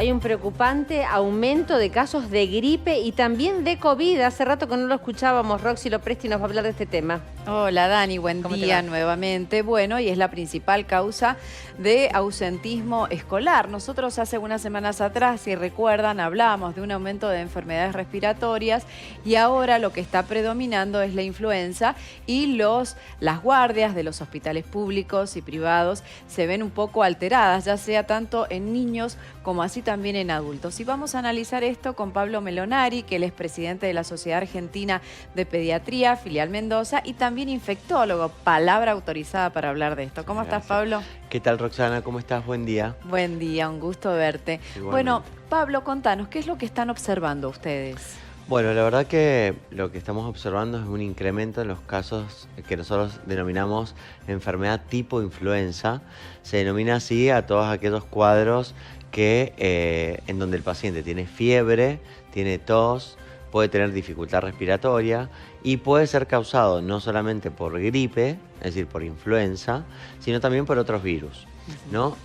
Hay un preocupante aumento de casos de gripe y también de COVID. Hace rato que no lo escuchábamos. Roxy Lopresti nos va a hablar de este tema. Hola Dani, buen día nuevamente. Bueno, y es la principal causa de ausentismo escolar. Nosotros hace unas semanas atrás, si recuerdan, hablábamos de un aumento de enfermedades respiratorias y ahora lo que está predominando es la influenza y las guardias de los hospitales públicos y privados se ven un poco alteradas, ya sea tanto en niños como así también en adultos. Y vamos a analizar esto con Pablo Melonari, que él es presidente de la Sociedad Argentina de Pediatría, filial Mendoza, y también infectólogo, palabra autorizada para hablar de esto. ¿Cómo estás, Pablo? ¿Qué tal, Roxana? ¿Cómo estás? Buen día. Buen día, un gusto verte. Igualmente. Bueno, Pablo, contanos, ¿qué es lo que están observando ustedes? Bueno, la verdad que lo que estamos observando es un incremento en los casos que nosotros denominamos enfermedad tipo influenza. Se denomina así a todos aquellos cuadros que en donde el paciente tiene fiebre, tiene tos, puede tener dificultad respiratoria y puede ser causado no solamente por gripe, es decir, por influenza, sino también por otros virus, ¿no?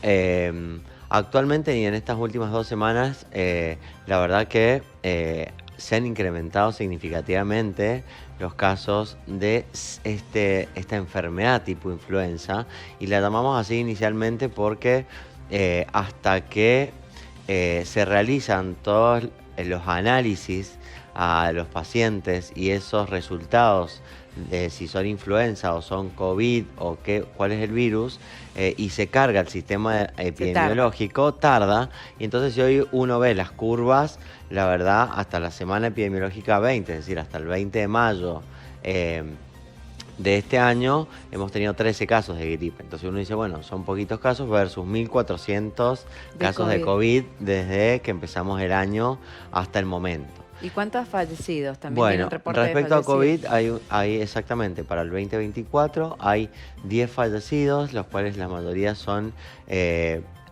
Actualmente y en estas últimas 2 semanas, la verdad que se han incrementado significativamente los casos de esta enfermedad tipo influenza, y la llamamos así inicialmente porque hasta que se realizan todos los análisis a los pacientes y esos resultados de si son influenza o son COVID o cuál es el virus, y se carga el sistema epidemiológico, tarda. Y entonces si hoy uno ve las curvas, la verdad, hasta la semana epidemiológica 20, es decir, hasta el 20 de mayo de este año, hemos tenido 13 casos de gripe. Entonces uno dice, bueno, son poquitos casos versus 1.400 casos de COVID desde que empezamos el año hasta el momento. ¿Y cuántos fallecidos también? Bueno, respecto a COVID, hay exactamente para el 2024 hay 10 fallecidos, los cuales la mayoría son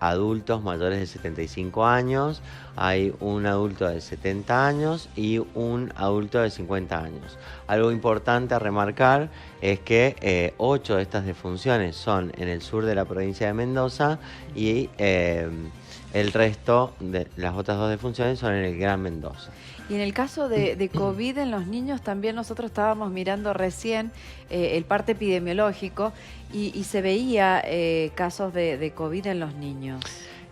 adultos mayores de 75 años, hay un adulto de 70 años y un adulto de 50 años. Algo importante a remarcar es que 8 de estas defunciones son en el sur de la provincia de Mendoza y el resto de las otras 2 defunciones son en el Gran Mendoza. Y en el caso de COVID en los niños también nosotros estábamos mirando recién el parte epidemiológico y se veía casos de COVID en los niños.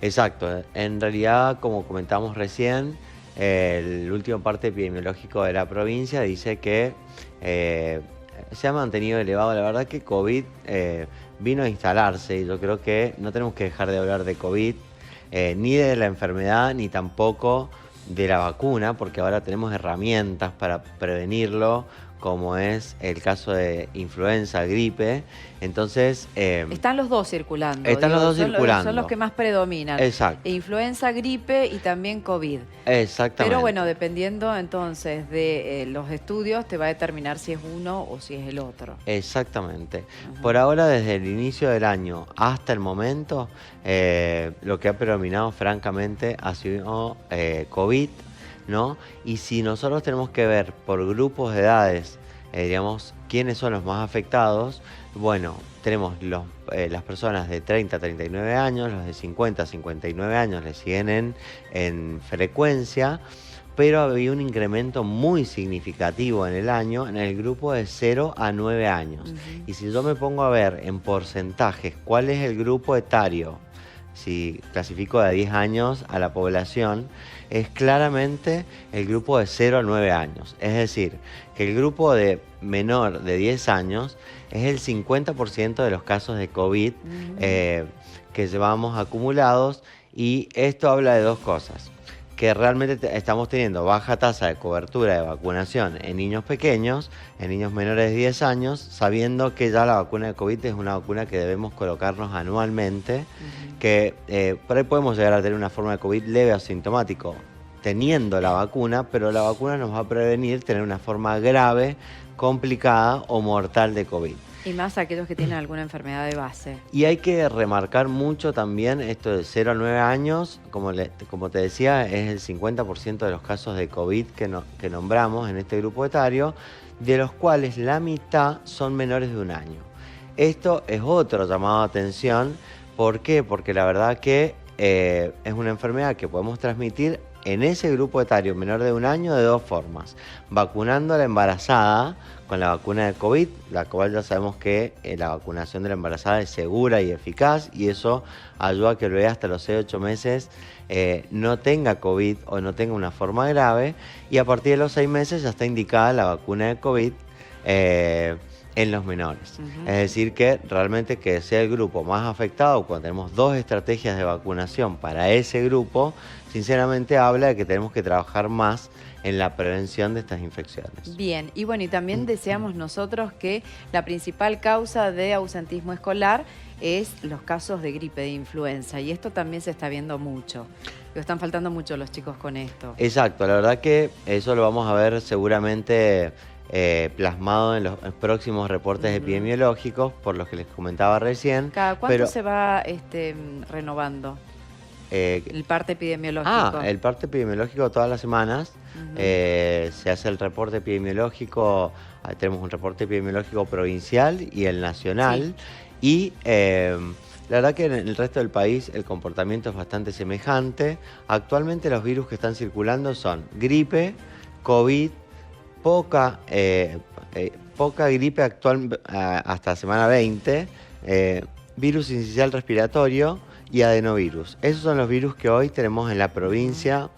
Exacto. En realidad, como comentamos recién, el último parte epidemiológico de la provincia dice que se ha mantenido elevado. La verdad que COVID vino a instalarse y yo creo que no tenemos que dejar de hablar de COVID, ni de la enfermedad, ni tampoco de la vacuna, porque ahora tenemos herramientas para prevenirlo, como es el caso de influenza, gripe. Entonces están los dos circulando. Están los dos circulando. Son los que más predominan. Exacto. Influenza, gripe y también COVID. Exactamente. Pero bueno, dependiendo entonces de los estudios, te va a determinar si es uno o si es el otro. Exactamente. Por ahora, desde el inicio del año hasta el momento, lo que ha predominado francamente ha sido COVID, ¿no? Y si nosotros tenemos que ver por grupos de edades, digamos, quiénes son los más afectados, bueno, tenemos las personas de 30 a 39 años, los de 50 a 59 años le siguen en frecuencia, pero había un incremento muy significativo en el año en el grupo de 0 a 9 años. Y si yo me pongo a ver en porcentajes cuál es el grupo etario, si clasifico de 10 años a la población, es claramente el grupo de 0 a 9 años. Es decir, que el grupo de menor de 10 años es el 50% de los casos de COVID que llevamos acumulados, y esto habla de 2 cosas. Que realmente estamos teniendo baja tasa de cobertura de vacunación en niños pequeños, en niños menores de 10 años, sabiendo que ya la vacuna de COVID es una vacuna que debemos colocarnos anualmente, que por ahí podemos llegar a tener una forma de COVID leve o asintomático teniendo la vacuna, pero la vacuna nos va a prevenir tener una forma grave, complicada o mortal de COVID. Y más aquellos que tienen alguna enfermedad de base. Y hay que remarcar mucho también esto de 0 a 9 años, como te decía, es el 50% de los casos de COVID que nombramos en este grupo etario, de los cuales la mitad son menores de 1 año. Esto es otro llamado de atención. ¿Por qué? Porque la verdad que es una enfermedad que podemos transmitir en ese grupo etario menor de 1 año de 2 formas. Vacunando a la embarazada con la vacuna de COVID, la cual ya sabemos que la vacunación de la embarazada es segura y eficaz, y eso ayuda a que el bebé hasta los 6-8 meses no tenga COVID o no tenga una forma grave, y a partir de los 6 meses ya está indicada la vacuna de COVID en los menores. Es decir, que realmente que sea el grupo más afectado, cuando tenemos 2 estrategias de vacunación para ese grupo, sinceramente habla de que tenemos que trabajar más en la prevención de estas infecciones. Bien, y bueno, y también deseamos nosotros que la principal causa de ausentismo escolar es los casos de gripe, de influenza, y esto también se está viendo mucho. Están faltando mucho los chicos con esto. Exacto, la verdad que eso lo vamos a ver seguramente plasmado en los próximos reportes epidemiológicos, por los que les comentaba recién. ¿Cada cuánto se va renovando el parte epidemiológico? El parte epidemiológico todas las semanas. Se hace el reporte epidemiológico, tenemos un reporte epidemiológico provincial y el nacional. Sí. Y la verdad que en el resto del país el comportamiento es bastante semejante. Actualmente los virus que están circulando son gripe, COVID, poca gripe actual hasta semana 20, virus sincicial respiratorio y adenovirus. Esos son los virus que hoy tenemos en la provincia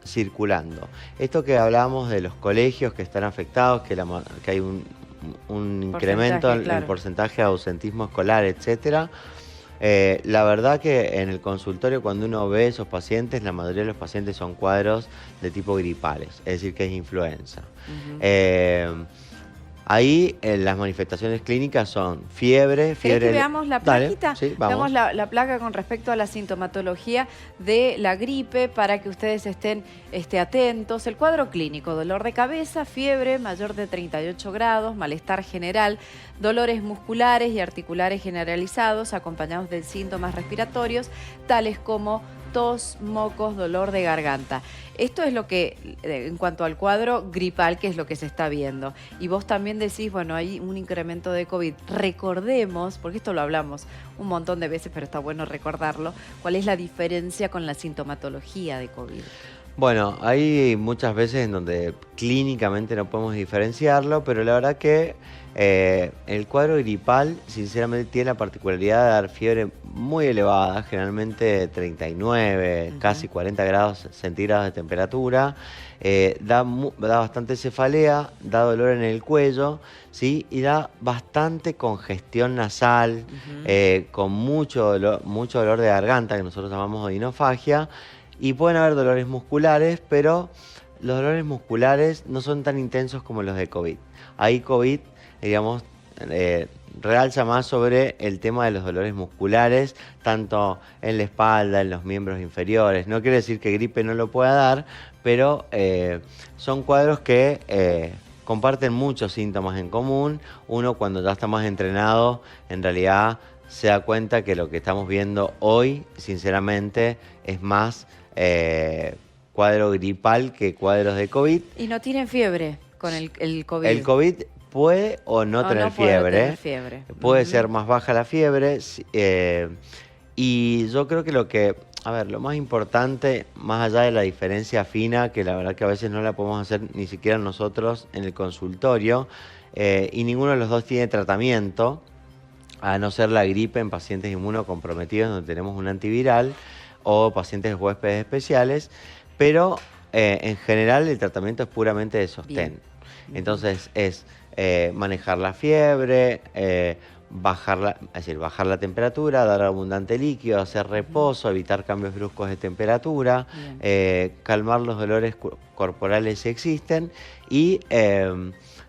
circulando. Esto que hablábamos de los colegios que están afectados, que hay un incremento en el porcentaje de ausentismo escolar, etcétera. La verdad que en el consultorio, cuando uno ve esos pacientes, la mayoría de los pacientes son cuadros de tipo gripales, es decir, que es influenza. Ahí las manifestaciones clínicas son fiebre. ¿Querés que veamos la plaquita? Dale, sí, vamos. Veamos la placa con respecto a la sintomatología de la gripe para que ustedes estén atentos. El cuadro clínico: dolor de cabeza, fiebre mayor de 38 grados, malestar general, dolores musculares y articulares generalizados acompañados de síntomas respiratorios tales como tos, mocos, dolor de garganta. Esto es lo que, en cuanto al cuadro gripal, que es lo que se está viendo. Y vos también decís, bueno, hay un incremento de COVID. Recordemos, porque esto lo hablamos un montón de veces, pero está bueno recordarlo, ¿cuál es la diferencia con la sintomatología de COVID? Bueno, hay muchas veces en donde clínicamente no podemos diferenciarlo, pero la verdad que el cuadro gripal sinceramente tiene la particularidad de dar fiebre muy elevada, generalmente 39, casi 40 grados centígrados de temperatura, da bastante cefalea, da dolor en el cuello, ¿sí? Y da bastante congestión nasal, con mucho dolor de garganta, que nosotros llamamos odinofagia. Y pueden haber dolores musculares, pero los dolores musculares no son tan intensos como los de COVID. Ahí COVID, digamos, realza más sobre el tema de los dolores musculares, tanto en la espalda, en los miembros inferiores. No quiere decir que gripe no lo pueda dar, pero son cuadros que comparten muchos síntomas en común. Uno, cuando ya está más entrenado, en realidad se da cuenta que lo que estamos viendo hoy, sinceramente, es más cuadro gripal que cuadros de COVID. ¿Y no tienen fiebre con el COVID? El COVID puede o no tener fiebre. Puede ser más baja la fiebre. Y yo creo que lo más importante, más allá de la diferencia fina, que la verdad que a veces no la podemos hacer ni siquiera nosotros en el consultorio, y ninguno de los dos tiene tratamiento, a no ser la gripe en pacientes inmunocomprometidos donde tenemos un antiviral, o pacientes huéspedes especiales, pero en general el tratamiento es puramente de sostén. Entonces es manejar la fiebre, bajar la temperatura, dar abundante líquido, hacer reposo, evitar cambios bruscos de temperatura, calmar los dolores corporales si existen, y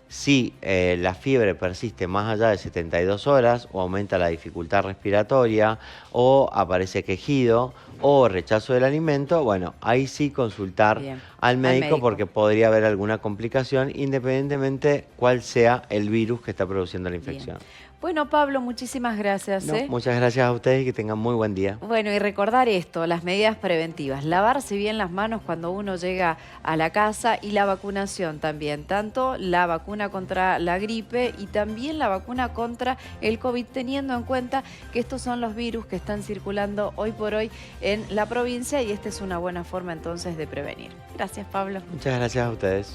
si la fiebre persiste más allá de 72 horas o aumenta la dificultad respiratoria o aparece quejido o rechazo del alimento, bueno, ahí sí consultar al médico, porque podría haber alguna complicación independientemente cuál sea el virus que está produciendo la infección. Bueno, Pablo, muchísimas gracias. No, muchas gracias a ustedes y que tengan muy buen día. Bueno, y recordar esto, las medidas preventivas, lavarse bien las manos cuando uno llega a la casa y la vacunación también, tanto la vacuna contra la gripe y también la vacuna contra el COVID, teniendo en cuenta que estos son los virus que están circulando hoy por hoy en la provincia y esta es una buena forma entonces de prevenir. Gracias, Pablo. Muchas gracias a ustedes.